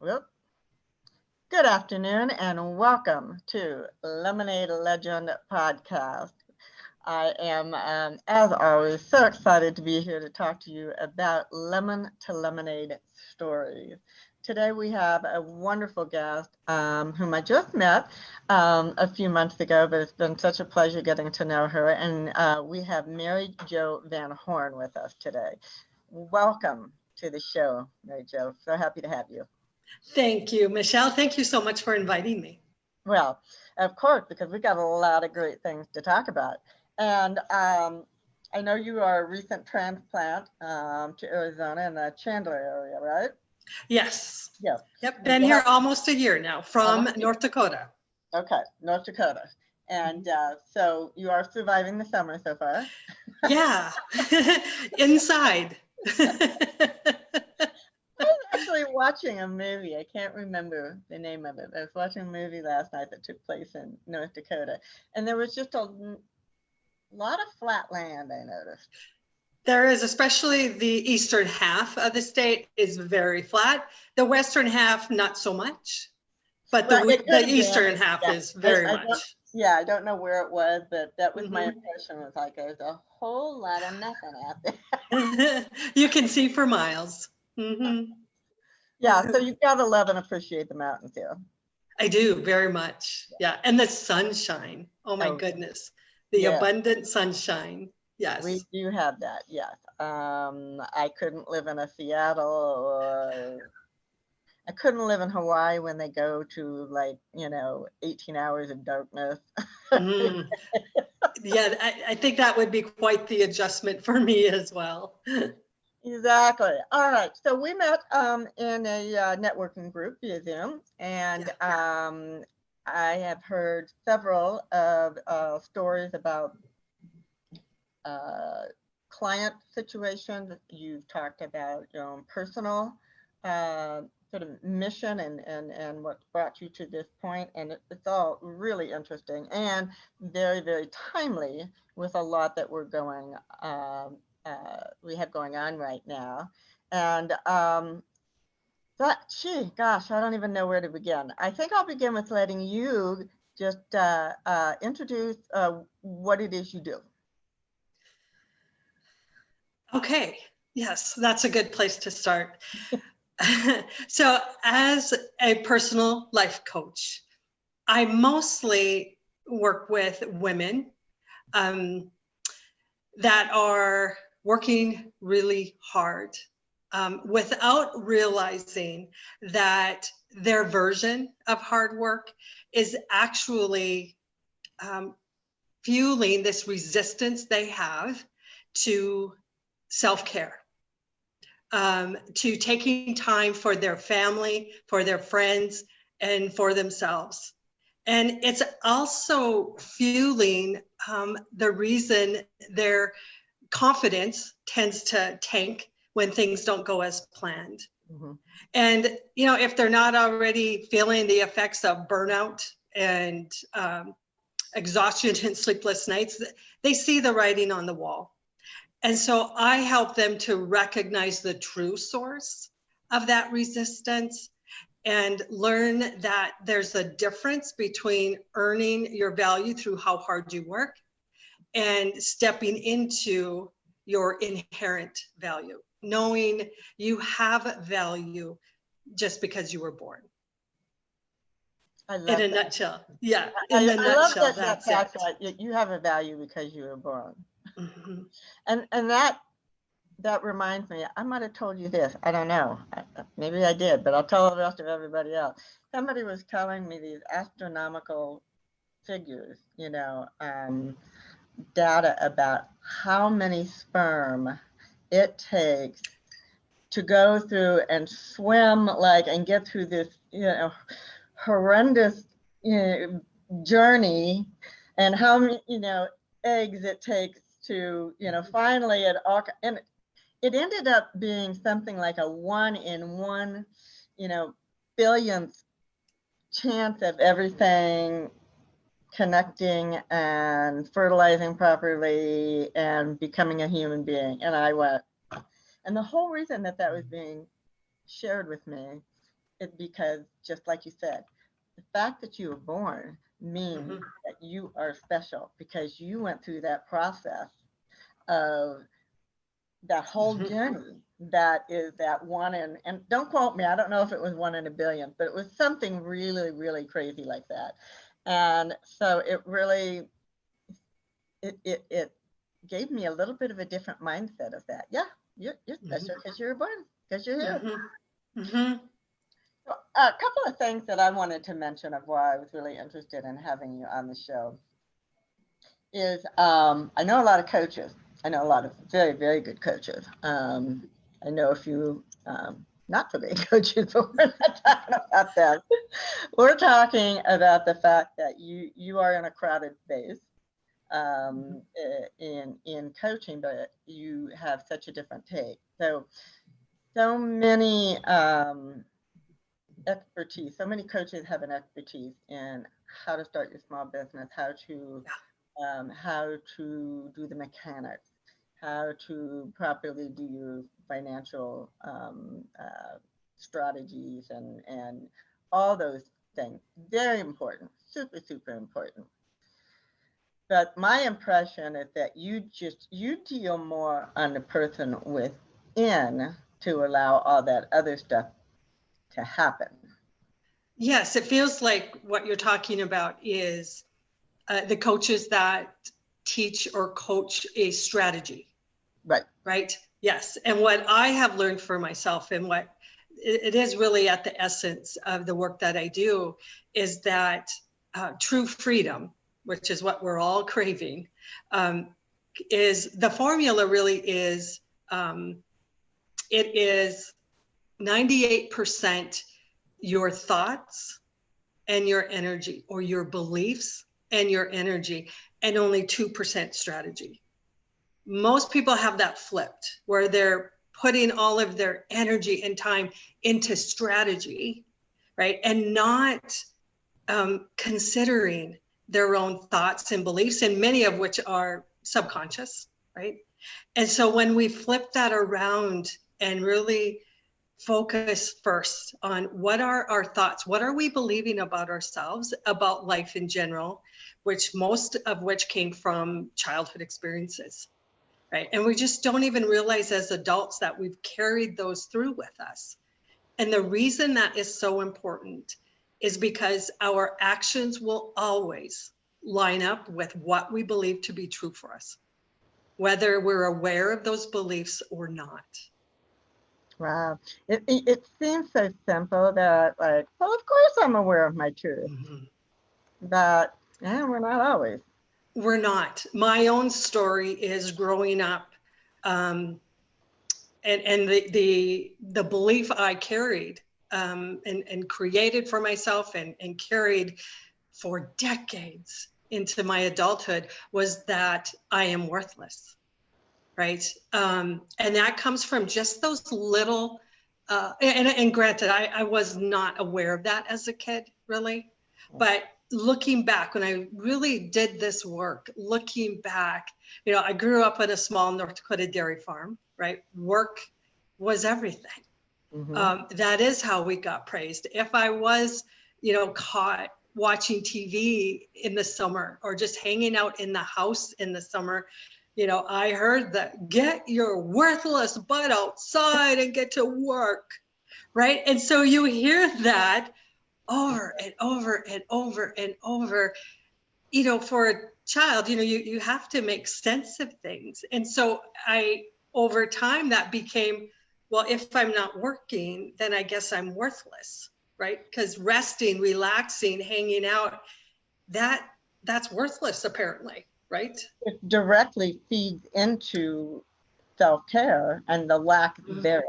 Well, good afternoon and welcome to Lemonade Legend Podcast. I am, as always, so excited to be here to talk to you about lemon to lemonade stories. Today we have a wonderful guest whom I just met a few months ago, but it's been such a pleasure getting to know her. And we have Mary Jo Van Horn with us today. Welcome to the show, Mary Jo. So happy to have you. Thank you, Michelle. Thank you so much for inviting me. Well, of course, because we got a lot of great things to talk about. And I know you are a recent transplant to Arizona in the Chandler area, right? Yes. Yes. Yep. Been here almost a year now from North Dakota. Okay, North Dakota. And so you are surviving the summer so far. Yeah. Inside. I was actually watching a movie. I can't remember the name of it. I was watching a movie last night that took place in North Dakota. And there was just a lot of flat land, I noticed. There is, especially the eastern half of the state is very flat. The western half, not so much. But the eastern half is very much. Yeah, I don't know where it was, but that was my impression. Was like there's a whole lot of nothing out there. You can see for miles. Yeah, so you've got to love and appreciate the mountains here. I do very much. Yeah, and the sunshine. Oh my goodness, the abundant sunshine. Yes, we do have that. Yes, I couldn't live in a Seattle or I couldn't live in Hawaii when they go to 18 hours of darkness. Yeah, I think that would be quite the adjustment for me as well. Exactly. All right. So we met in a networking group via Zoom, and I have heard several of stories about client situations. You've talked about your own personal sort of mission and what brought you to this point, and it's all really interesting and very, very timely with a lot that we have going on right now. And gosh, I don't even know where to begin. I think I'll begin with letting you just introduce what it is you do. Okay, yes, that's a good place to start. So as a personal life coach, I mostly work with women that are working really hard without realizing that their version of hard work is actually fueling this resistance they have to self-care, to taking time for their family, for their friends, and for themselves. And it's also fueling the reason their confidence tends to tank when things don't go as planned. And, if they're not already feeling the effects of burnout and exhaustion and sleepless nights, they see the writing on the wall. And so I help them to recognize the true source of that resistance and learn that there's a difference between earning your value through how hard you work and stepping into your inherent value, knowing you have value just because you were born. I love in a that. nutshell. Yeah, in a nutshell, love that fact that you have a value because you were born. And that reminds me, I might have told you this. I don't know. Maybe I did, but I'll tell the rest of everybody else. Somebody was telling me these astronomical figures, data about how many sperm it takes to go through and swim and get through this, horrendous, journey, and how many, eggs it takes to, finally and it ended up being something like a 1 in 1, billionth chance of everything connecting and fertilizing properly and becoming a human being. And I went, and the whole reason that was being shared with me because just like you said, the fact that you were born means that you are special because you went through that process of that whole journey that is that one in, and don't quote me, I don't know if it was 1 in 1 billion, but it was something really, really crazy like that. And so it really, it gave me a little bit of a different mindset of that. Yeah, you're special because you were born, because you're here. So, a couple of things that I wanted to mention of why I was really interested in having you on the show is I know a lot of coaches. I know a lot of very, very good coaches. I know a few not so good coaches, but we're not talking about that. We're talking about the fact that you are in a crowded space in coaching, but you have such a different take. So many expertise. So many coaches have an expertise in how to start your small business, how to do the mechanics, how to properly do your financial strategies and all those things. Very important, super, super important. But my impression is that you deal more on the person within to allow all that other stuff to happen. Yes, it feels like what you're talking about is the coaches that teach or coach a strategy. Right. Right. Yes. And what I have learned for myself, and what it is really at the essence of the work that I do, is that true freedom, which is what we're all craving, is the formula really is, it is 98% your thoughts and your energy, or your beliefs and your energy, and only 2% strategy. Most people have that flipped, where they're putting all of their energy and time into strategy, right? And not considering their own thoughts and beliefs, and many of which are subconscious, right? And so when we flip that around and really focus first on what are our thoughts, what are we believing about ourselves, about life in general, which most of which came from childhood experiences, right? And we just don't even realize as adults that we've carried those through with us. And the reason that is so important is because our actions will always line up with what we believe to be true for us, whether we're aware of those beliefs or not. Wow. It seems so simple that, like, well, of course I'm aware of my truth. But yeah, we're not always. We're not. My own story is growing up, and the belief I carried and created for myself and carried for decades into my adulthood was that I am worthless, right? And that comes from just those little, and granted, I was not aware of that as a kid, really, but looking back, when I really did this work, looking back, I grew up on a small North Dakota dairy farm, right? Work was everything. That is how we got praised. If I was, caught watching TV in the summer or just hanging out in the house in the summer, I heard that, get your worthless butt outside and get to work, right? And so you hear that over and over and over and over, for a child, you have to make sense of things. And so over time, that became, well, if I'm not working, then I guess I'm worthless, right? Because resting, relaxing, hanging out, that's worthless, apparently, right? It directly feeds into self-care and the lack thereof.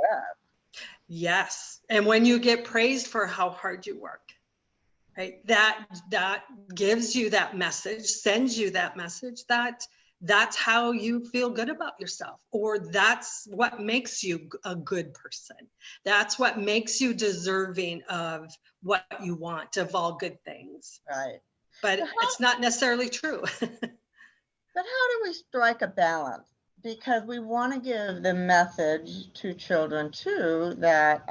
Yes. And when you get praised for how hard you work, right, that gives you that message, sends you that message that that's how you feel good about yourself, or that's what makes you a good person. That's what makes you deserving of what you want, of all good things. Right. But it's not necessarily true. But how do we strike a balance? Because we want to give the message to children too that,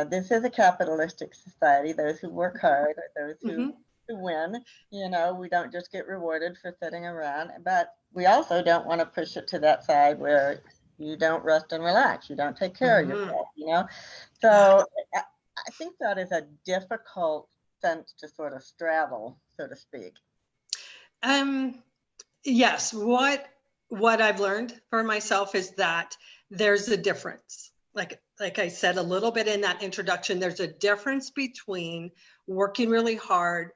this is a capitalistic society. Those who work hard are those who win. We don't just get rewarded for sitting around, but we also don't want to push it to that side where you don't rest and relax. You don't take care of yourself, So I think that is a difficult sense to sort of straddle, so to speak. Yes. What I've learned for myself is that there's a difference. Like I said a little bit in that introduction, there's a difference between working really hard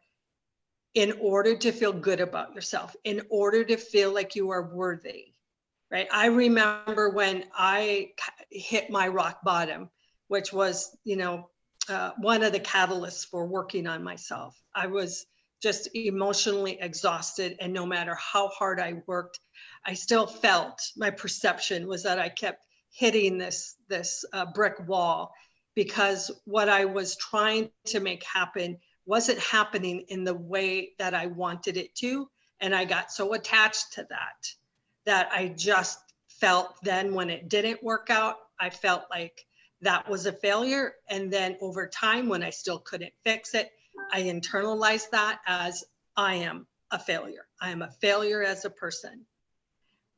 in order to feel good about yourself, in order to feel like you are worthy, right? I remember when I hit my rock bottom, which was, one of the catalysts for working on myself. I was just emotionally exhausted, and no matter how hard I worked, I still felt, my perception was that I kept hitting this brick wall, because what I was trying to make happen wasn't happening in the way that I wanted it to. And I got so attached to that I just felt then when it didn't work out, I felt like that was a failure. And then over time, when I still couldn't fix it, I internalized that as I am a failure. I am a failure as a person.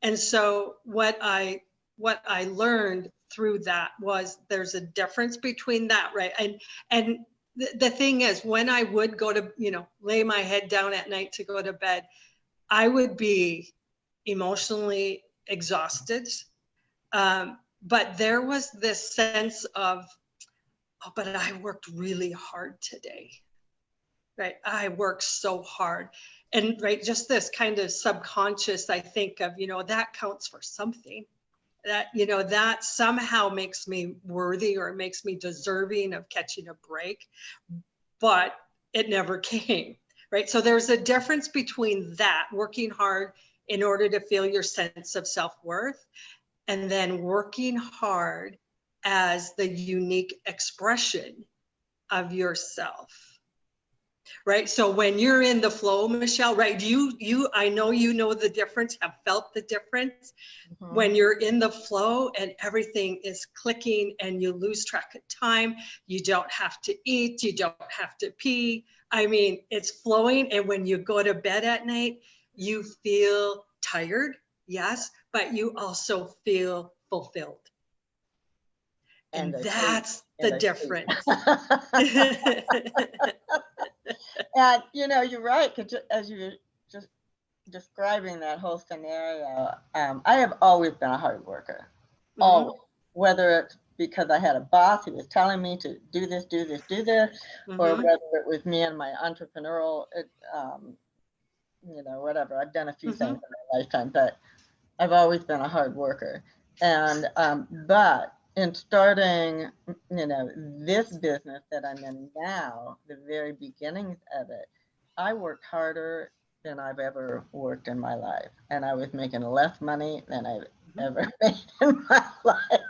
And so what I learned through that was there's a difference between that, right? And the thing is, when I would go to, lay my head down at night to go to bed, I would be emotionally exhausted. But there was this sense of, oh, but I worked really hard today, right? I worked so hard. And right, just this kind of subconscious, I think of, that counts for something. That, that somehow makes me worthy, or it makes me deserving of catching a break, but it never came, right? So there's a difference between that, working hard in order to feel your sense of self-worth, and then working hard as the unique expression of yourself. Right. So when you're in the flow, Michelle, right, I know you know the difference, have felt the difference when you're in the flow and everything is clicking and you lose track of time. You don't have to eat, you don't have to pee. I mean, it's flowing. And when you go to bed at night, you feel tired, yes, but you also feel fulfilled. And that's the difference. And you're right, because as you were just describing that whole scenario, I have always been a hard worker. Always. Whether it's because I had a boss who was telling me to do this, or whether it was me and my entrepreneurial, whatever. I've done a few things in my lifetime, but I've always been a hard worker. And but in starting, this business that I'm in now, the very beginnings of it, I worked harder than I've ever worked in my life. And I was making less money than I've ever made in my life.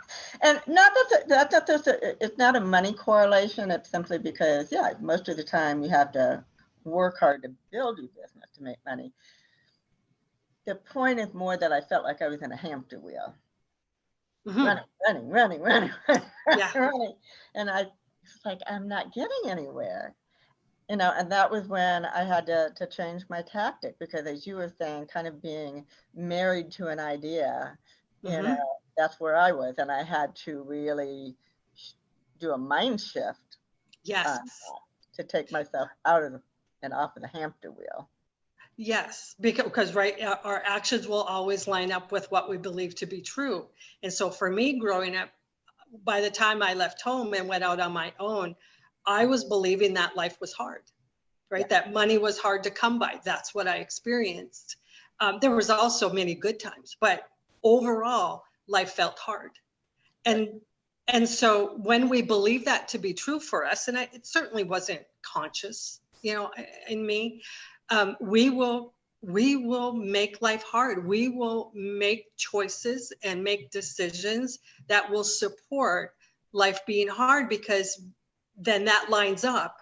And not it's not a money correlation. It's simply because, most of the time you have to work hard to build your business to make money. The point is more that I felt like I was in a hamster wheel. Running. And I was like, I'm not getting anywhere. And that was when I had to change my tactic, because as you were saying, kind of being married to an idea, that's where I was. And I had to really do a mind shift to take myself out of and off of the hamster wheel. Yes, because right, our actions will always line up with what we believe to be true. And so for me growing up, by the time I left home and went out on my own, I was believing that life was hard, right? That money was hard to come by. That's what I experienced. There was also many good times, but overall life felt hard. And so when we believe that to be true for us, and it certainly wasn't conscious, in me, we will make life hard. We will make choices and make decisions that will support life being hard, because then that lines up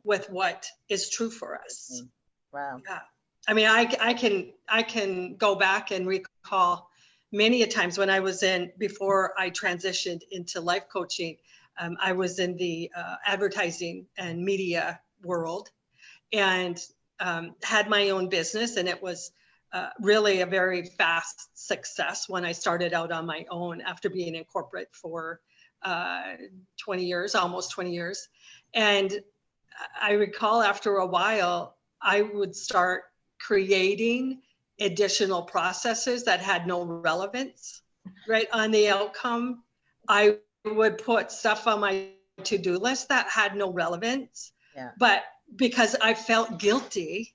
with what is true for us. Wow. Yeah. I mean, I can go back and recall many a times when I was before I transitioned into life coaching, I was in the advertising and media world, and had my own business, and it was really a very fast success when I started out on my own after being in corporate for 20 years, almost 20 years. And I recall after a while, I would start creating additional processes that had no relevance, right, on the outcome. I would put stuff on my to-do list that had no relevance, but because I felt guilty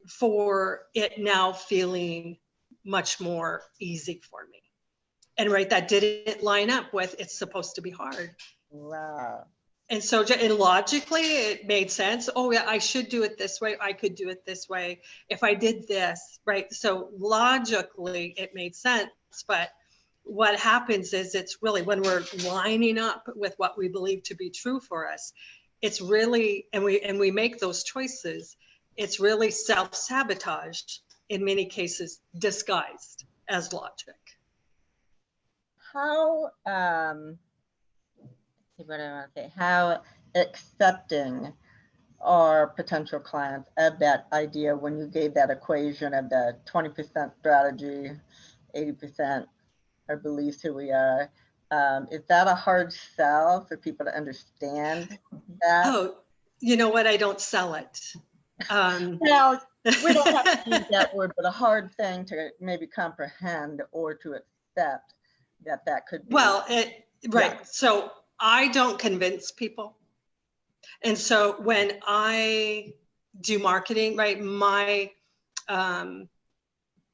for it now feeling much more easy for me. And right, that didn't line up with it's supposed to be hard. Wow. And so and logically it made sense. Oh yeah, I should do it this way. I could do it this way if I did this, right? So logically it made sense. But what happens is it's really when we're lining up with what we believe to be true for us, it's really, and we make those choices, it's really self-sabotage in many cases disguised as logic. How, what I want to say, how accepting are potential clients of that idea when you gave that equation of the 20% strategy, 80% our beliefs who we are? Is that a hard sell for people to understand that? Oh, you know what? I don't sell it. Well, we don't have to use that word, but a hard thing to maybe comprehend or to accept that could be. Well, right. Yeah. So I don't convince people. And so when I do marketing, right, my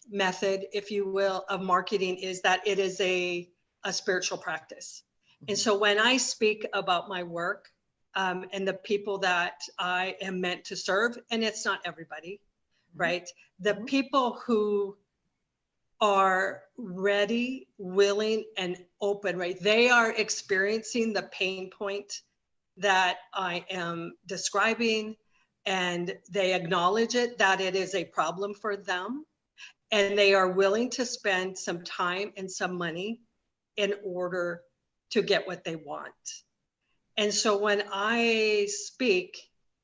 method, if you will, of marketing is that it is a spiritual practice. And so when I speak about my work and the people that I am meant to serve, and it's not everybody, right? The people who are ready, willing, and open, right? They are experiencing the pain point that I am describing, and they acknowledge it, that it is a problem for them, and they are willing to spend some time and some money in order to get what they want. And so when I speak,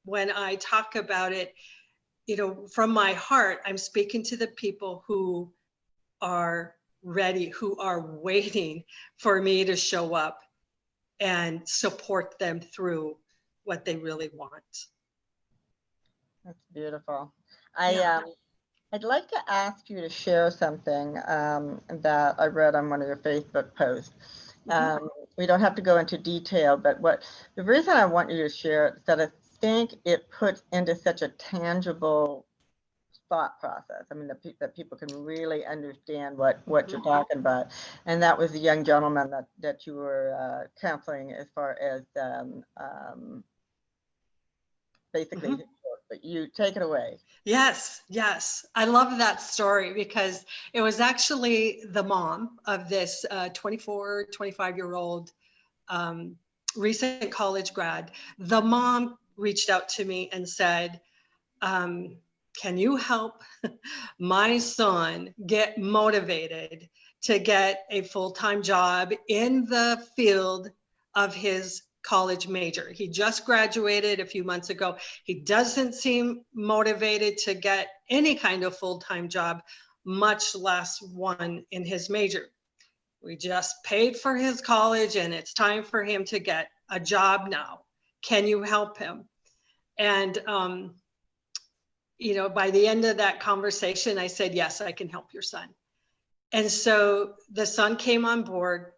when I talk about it, you know, from my heart, I'm speaking to the people who are ready, who are waiting for me to show up and support them through what they really want. That's beautiful. I'd like to ask you to share something that I read on one of your Facebook posts. We don't have to go into detail, but the reason I want you to share it is that I think it puts into such a tangible thought process. I mean, that people can really understand what you're talking about. And that was the young gentleman that you were counseling as far as basically, but you take it away. Yes. I love that story because it was actually the mom of this 24, 25-year-old recent college grad. The mom reached out to me and said, can you help my son get motivated to get a full-time job in the field of his college major? He just graduated a few months ago. He doesn't seem motivated to get any kind of full-time job, much less one in his major. We just paid for his college and it's time for him to get a job now. Can you help him? And, you know, by the end of that conversation, I said, yes, I can help your son. And so the son came on board,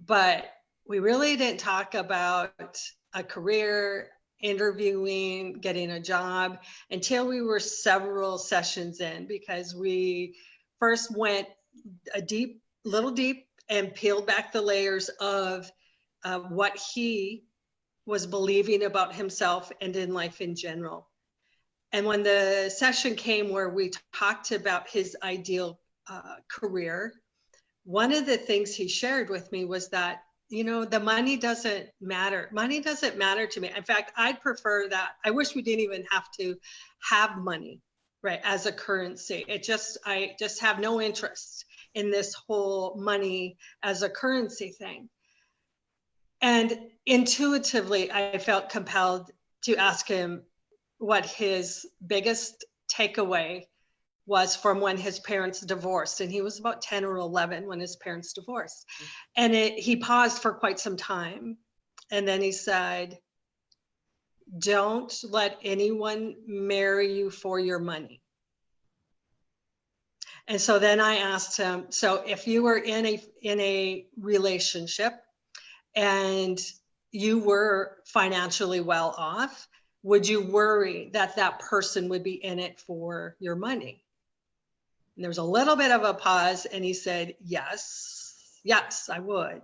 but we really didn't talk about a career, interviewing, getting a job until we were several sessions in, because we first went little deep and peeled back the layers of what he was believing about himself and in life in general. And when the session came where we talked about his ideal career, one of the things he shared with me was that, you know, the money doesn't matter. Money doesn't matter to me. In fact, I'd prefer that. I wish we didn't even have to have money, right, as a currency. I just have no interest in this whole money as a currency thing. And intuitively, I felt compelled to ask him what his biggest takeaway was from when his parents divorced. And he was about 10 or 11 when his parents divorced. And he paused for quite some time. And then he said, don't let anyone marry you for your money. And so then I asked him, so if you were in a relationship and you were financially well off, would you worry that that person would be in it for your money? And there was a little bit of a pause, and he said, yes, I would.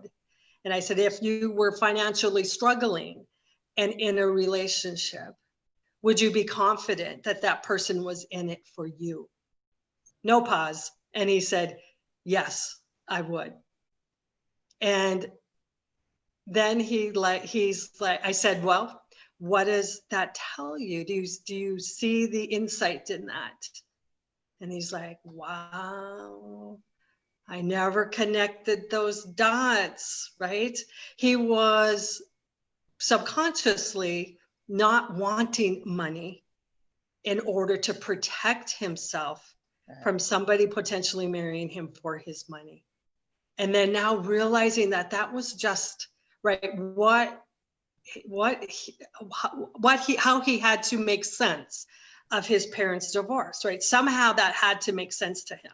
And I said, if you were financially struggling and in a relationship, would you be confident that that person was in it for you? No pause. And he said, yes, I would. And then he's like, I said, well, what does that tell you? Do you see the insight in that? And he's like, wow, I never connected those dots, right? He was subconsciously not wanting money in order to protect himself from somebody potentially marrying him for his money. And then now realizing that that was just, right, how he had to make sense of his parents' divorce, right? Somehow that had to make sense to him.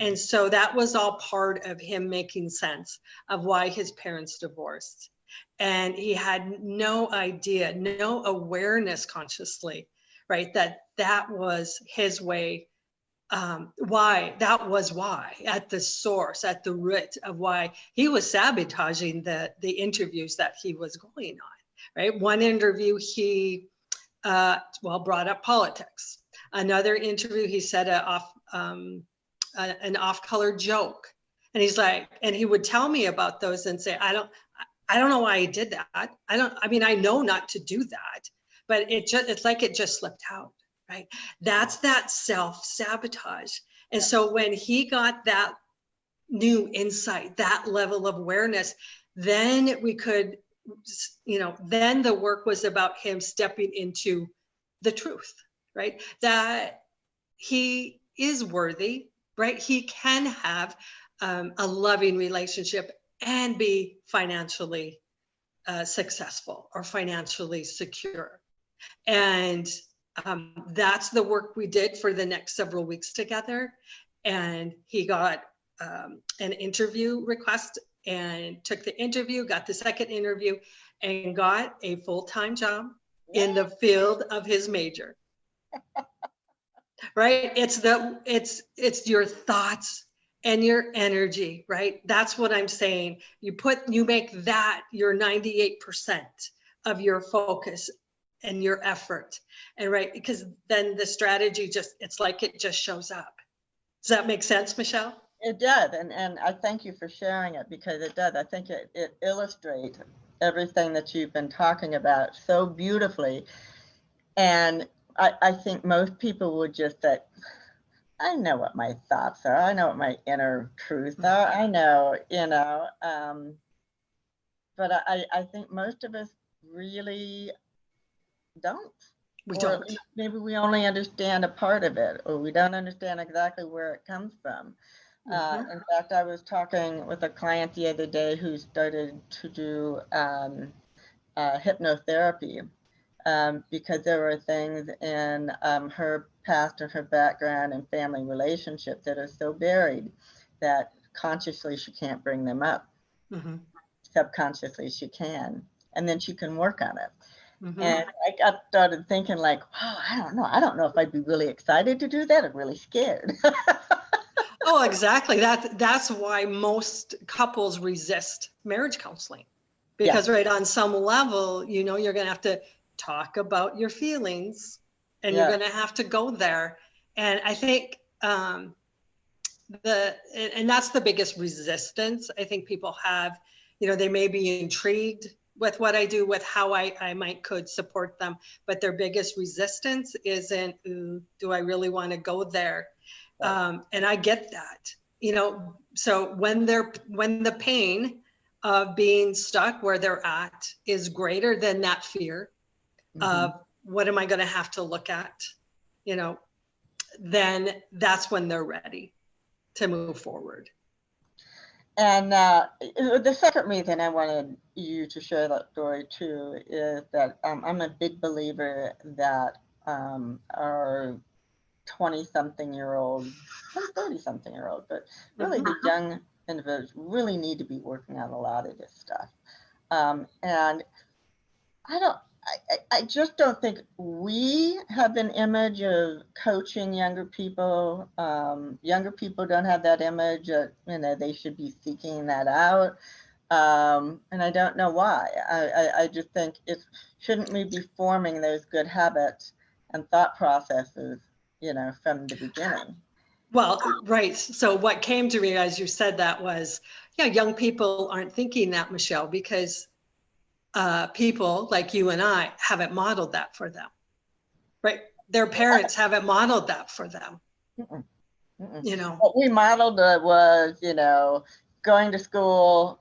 And so that was all part of him making sense of why his parents divorced. And he had no idea, no awareness consciously, right? That was his way. Why at the source, at the root of why he was sabotaging the interviews that he was going on, right? One interview, he brought up politics. Another interview, he said an off-color joke. And he's like, and he would tell me about those and say, I don't know why he did that. I know not to do that, but it's like it just slipped out, right? That's that self-sabotage. And so when he got that new insight, that level of awareness, then we could, then the work was about him stepping into the truth, right? That he is worthy, right? He can have a loving relationship and be financially successful or financially secure. And that's the work we did for the next several weeks together. And he got an interview request and took the interview, got the second interview, and got a full-time job in the field of his major. Right? It's your thoughts and your energy, right? That's what I'm saying. You make that your 98% of your focus and your effort. And right, because then the strategy it's like it just shows up. Does that make sense, Michelle? It does, and I thank you for sharing it, because it does. I think it illustrates everything that you've been talking about so beautifully. And I think most people would just say, I know what my thoughts are. I know what my inner truths are. I know, but I think most of us really don't. We don't. Maybe we only understand a part of it, or we don't understand exactly where it comes from. In fact, I was talking with a client the other day who started to do hypnotherapy because there were things in her past and her background and family relationships that are so buried that consciously she can't bring them up. Subconsciously she can, and then she can work on it. And I started thinking like, wow, I don't know if I'd be really excited to do that or really scared. Oh, exactly. That's why most couples resist marriage counseling, because right on some level, you're going to have to talk about your feelings, and you're going to have to go there. And I think and that's the biggest resistance I think people have. They may be intrigued with what I do, with how I could support them, but their biggest resistance isn't, do I really want to go there? And I get that, so when the pain of being stuck where they're at is greater than that fear of what am I going to have to look at, then that's when they're ready to move forward. And the second reason I wanted you to share that story too is that I'm a big believer that our 20-something-year-old, 30-something-year-old, but really the young individuals really need to be working on a lot of this stuff. And I just don't think we have an image of coaching younger people. Younger people don't have that image that, they should be seeking that out. And I don't know why. I just think shouldn't we be forming those good habits and thought processes, from the beginning? Well, right. So what came to me as you said that was, young people aren't thinking that, Michelle, because people like you and I haven't modeled that for them, right? Their parents haven't modeled that for them. What we modeled was, going to school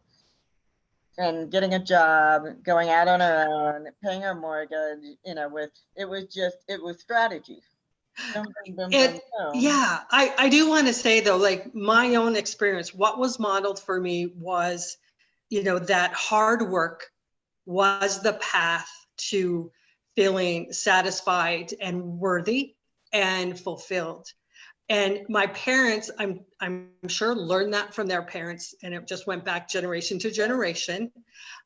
and getting a job, going out on our own, paying our mortgage, it was strategy. Yeah, I do want to say though, like my own experience, what was modeled for me was, that hard work was the path to feeling satisfied and worthy and fulfilled. And my parents, I'm sure, learned that from their parents, and it just went back generation to generation.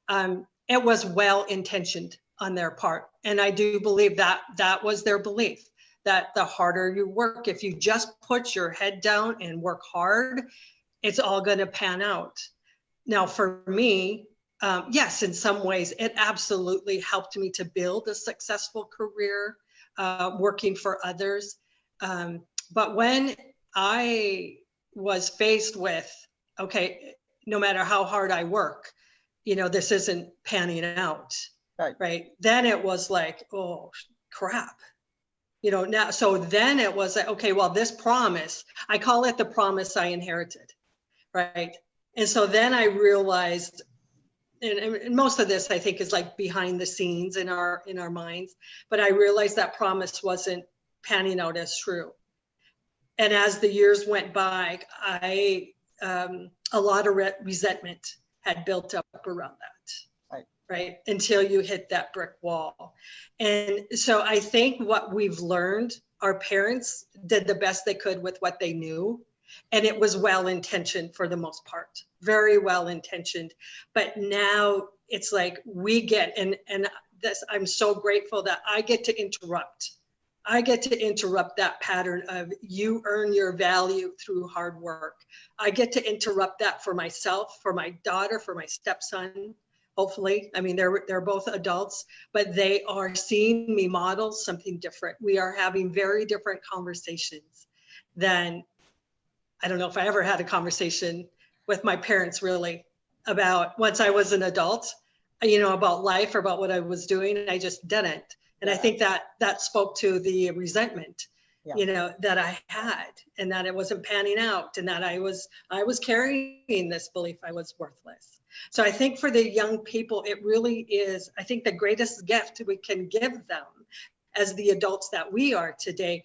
It was well intentioned on their part, and I do believe that was their belief, that the harder you work, if you just put your head down and work hard, it's all going to pan out. Now, for me, yes, in some ways, it absolutely helped me to build a successful career, working for others. But when I was faced with, okay, no matter how hard I work, this isn't panning out, right? Then it was like, oh, crap. Now, so then it was like, okay, well, this promise, I call it the promise I inherited, right? And so then I realized, and most of this I think is like behind the scenes in our minds, but I realized that promise wasn't panning out as true. And as the years went by, a lot of resentment had built up around that, right? Until you hit that brick wall. And so I think what we've learned, our parents did the best they could with what they knew. And it was well-intentioned for the most part, very well-intentioned. But now it's like we get, and this, I'm so grateful that I get to interrupt that pattern of you earn your value through hard work. I get to interrupt that for myself, for my daughter, for my stepson, hopefully. I mean, they're both adults, but they are seeing me model something different. We are having very different conversations than, I don't know if I ever had a conversation with my parents really about, once I was an adult, about life or about what I was doing. I just didn't. And I think that spoke to the resentment, that I had, and that it wasn't panning out, and that I was carrying this belief I was worthless. So I think for the young people, it really is, I think the greatest gift we can give them as the adults that we are today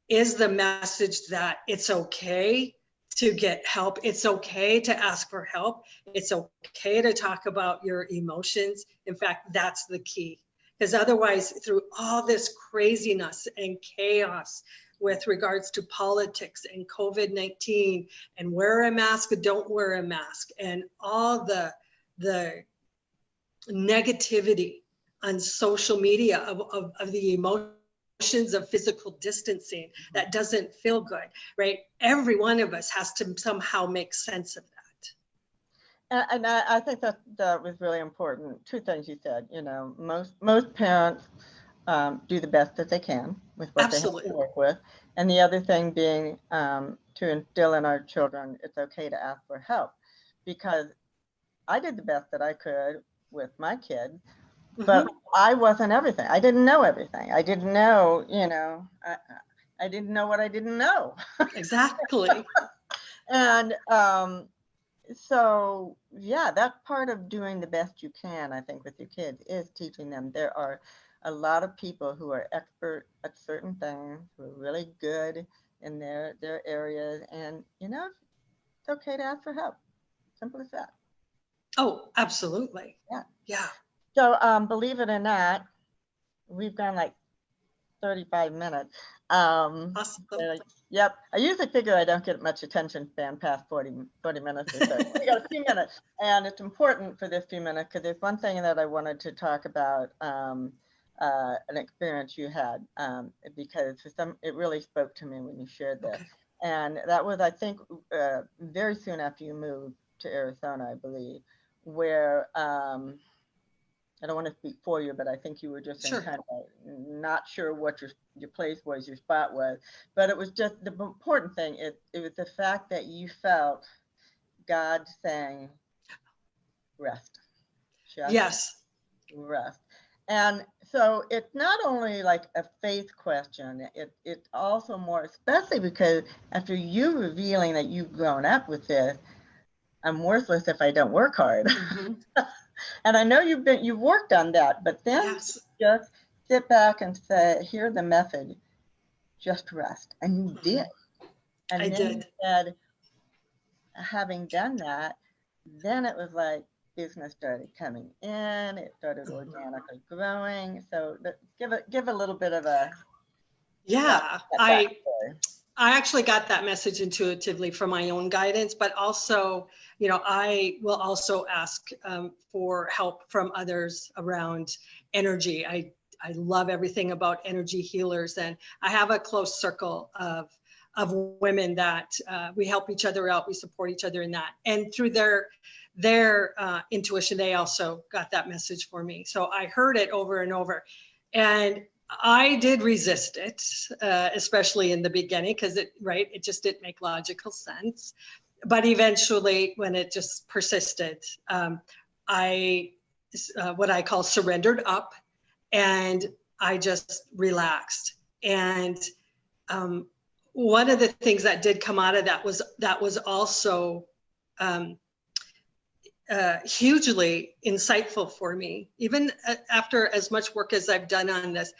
is the message that it's okay to get help. It's okay to ask for help. It's okay to talk about your emotions. In fact, that's the key. Because otherwise, through all this craziness and chaos with regards to politics and COVID-19 and wear a mask or don't wear a mask and all the negativity on social media of the emotions of physical distancing, that doesn't feel good, right? Every one of us has to somehow make sense of that. And I think that was really important. Two things you said, most parents do the best that they can with what they have to work with. And the other thing being to instill in our children, it's okay to ask for help, because I did the best that I could with my kids, but I wasn't everything. I didn't know everything. I didn't know, I didn't know what I didn't know. Exactly. And so yeah, that's part of doing the best you can, I think, with your kids is teaching them. There are a lot of people who are expert at certain things, who are really good in their areas, and it's okay to ask for help. Simple as that. Oh, absolutely. Yeah. Yeah. So believe it or not, we've gone like 35 minutes. Awesome. Yep. I usually figure I don't get much attention span past 40 minutes or so. We got a few minutes, and it's important for this few minutes because there's one thing that I wanted to talk about, an experience you had, because it really spoke to me when you shared this. Okay. And that was, I think, very soon after you moved to Arizona, I believe, where I don't want to speak for you, but I think you were just in Sure. kind of not sure what your place was, your spot was. But it was just the important thing. It was the fact that you felt God saying, rest, just Yes. rest. And so it's not only like a faith question, it's also more, especially because after you revealing that you've grown up with this, I'm worthless if I don't work hard. Mm-hmm. And I know you've worked on that, but then Yes. just sit back and say, hear the message, just rest. And you did. I And then you did. said, having done that, then it was like business started coming in, it started organically growing. So give a little bit of a Yeah. backstory. I actually got that message intuitively from my own guidance, but also, I will also ask for help from others around energy. I love everything about energy healers, and I have a close circle of women that we help each other out, we support each other in that, and through their intuition, they also got that message for me. So I heard it over and over, and I did resist it, especially in the beginning, because it just didn't make logical sense. But eventually, when it just persisted, I, what I call surrendered up, and I just relaxed. And one of the things that did come out of that was also hugely insightful for me, even after as much work as I've done on this,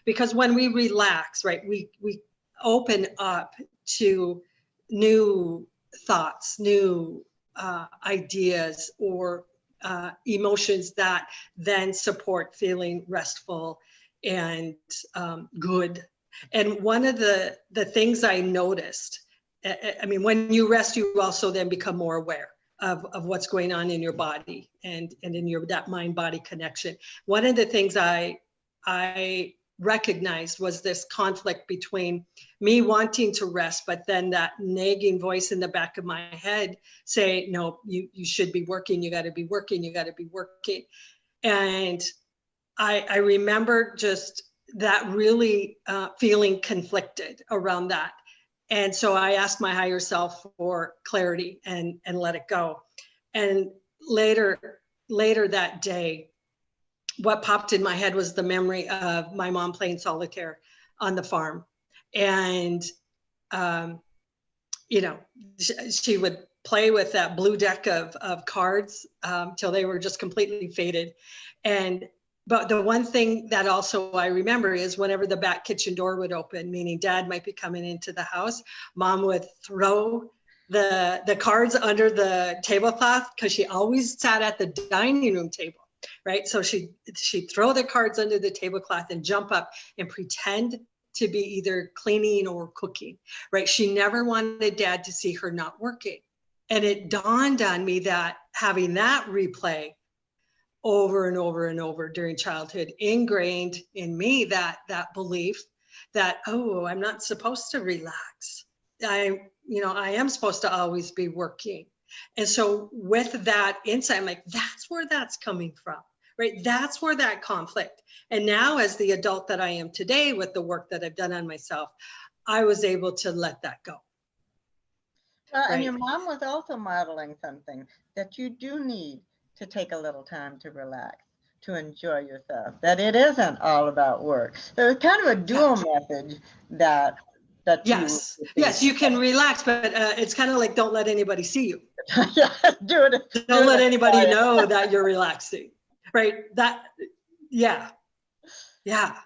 because when we relax, right, we open up to new thoughts, new ideas, or emotions that then support feeling restful and good. And one of the things I noticed, I mean, when you rest, you also then become more aware of what's going on in your body and in your that mind-body connection. One of the things I recognized was this conflict between me wanting to rest, but then that nagging voice in the back of my head say, no, you should be working, you got to be working, you got to be working. And I remember just that really feeling conflicted around that. And so I asked my higher self for clarity and let it go. And later that day, what popped in my head was the memory of my mom playing solitaire on the farm. And, she would play with that blue deck of cards till they were just completely faded. But the one thing that also I remember is whenever the back kitchen door would open, meaning dad might be coming into the house, mom would throw the cards under the tablecloth, because she always sat at the dining room table, right? So she'd throw the cards under the tablecloth and jump up and pretend to be either cleaning or cooking, right? She never wanted dad to see her not working. And it dawned on me that having that replay over and over and over during childhood ingrained in me that belief that, oh, I'm not supposed to relax. I am supposed to always be working. And so with that insight, I'm like, that's where that's coming from, right? That's where that conflict. And now as the adult that I am today, with the work that I've done on myself, I was able to let that go. Well, and Right. your mom was also modeling something that you do need to take a little time to relax, to enjoy yourself, that it isn't all about work. So it's kind of a dual message that that Yes. Yes, you can relax, but it's kind of like don't let anybody see you. Yeah, Don't let anybody know that you're relaxing. Right? Yeah. Yeah.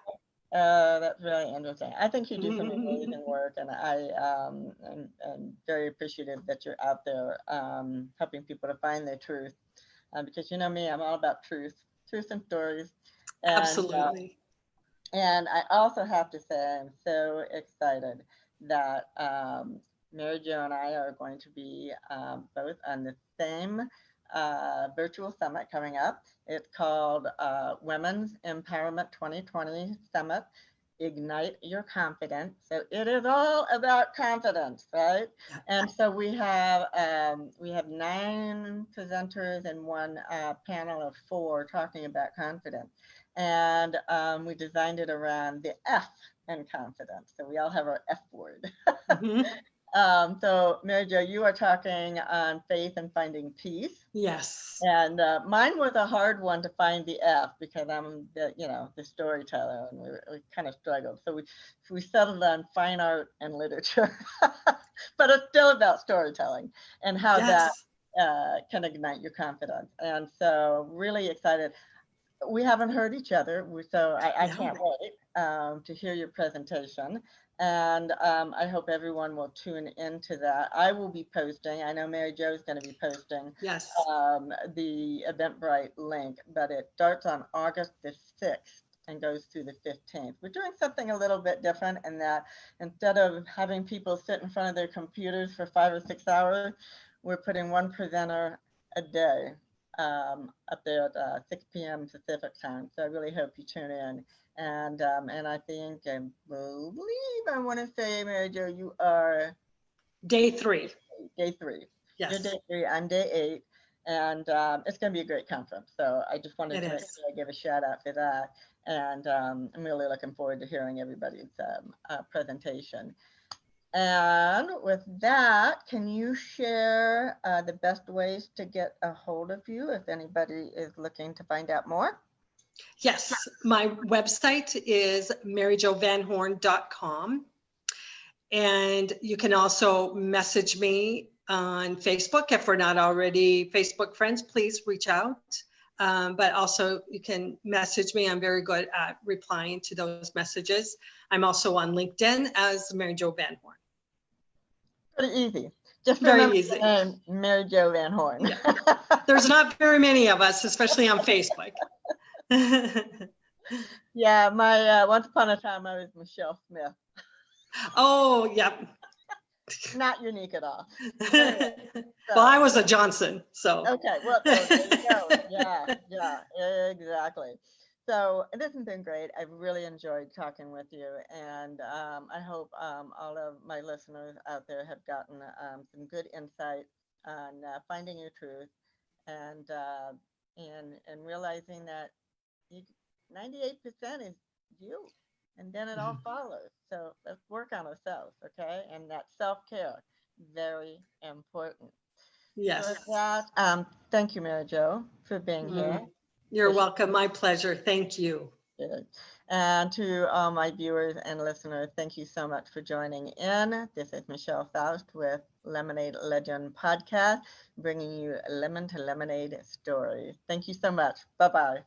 That's really interesting. I think you do some amazing work, and I'm very appreciative that you're out there helping people to find their truth. Because you know me, I'm all about truth and stories. And, Absolutely. And I also have to say, I'm so excited that Mary Jo and I are going to be both on the same virtual summit coming up. It's called Women's Empowerment 2020 Summit. Ignite your confidence. So it is all about confidence, right? And so we have 9 presenters and one panel of 4 talking about confidence. And we designed it around the F in confidence. So we all have our F word. So Mary Jo, you are talking on faith and finding peace. Yes. And mine was a hard one to find the F because I'm the storyteller, and we kind of struggled. So we settled on fine art and literature, but it's still about storytelling and how that can ignite your confidence. And so really excited. We haven't heard each other, so I can't wait to hear your presentation. And I hope everyone will tune into that. I will be posting, I know Mary Jo is going to be posting the Eventbrite link, but it starts on August the 6th and goes through the 15th. We're doing something a little bit different in that instead of having people sit in front of their computers for 5 or 6 hours, we're putting one presenter a day up there at 6 p.m. Pacific time. So I really hope you tune in. And I think, I believe, I want to say, Mary Jo, you are day 3. Day 3. Yes. You're day 3. I'm day 8. And it's going to be a great conference. So I just wanted to make sure I give a shout out for that. And I'm really looking forward to hearing everybody's presentation. And with that, can you share the best ways to get a hold of you if anybody is looking to find out more? Yes, my website is maryjovanhorn.com. And you can also message me on Facebook. If we're not already Facebook friends, please reach out. But also you can message me. I'm very good at replying to those messages. I'm also on LinkedIn as Mary Jo Van Horn. Pretty easy. Just very easy. The name, Mary Jo Van Horn. Yeah. There's not very many of us, especially on Facebook. Yeah, my once upon a time I was Michelle Smith. Oh, yep. Not unique at all. Anyway, well, I was a Johnson, so. Okay, well, there you go. Yeah, exactly. So this has been great. I've really enjoyed talking with you, and I hope all of my listeners out there have gotten some good insight on finding your truth and realizing that 98% is you, and then it all follows. So let's work on ourselves, okay? And that self-care, very important. Yes. So with that, thank you, Mary Jo, for being here. You're welcome. My pleasure. Thank you. Good. And to all my viewers and listeners, thank you so much for joining in. This is Michelle Faust with Lemonade Legend Podcast, bringing you lemon to lemonade stories. Thank you so much. Bye-bye.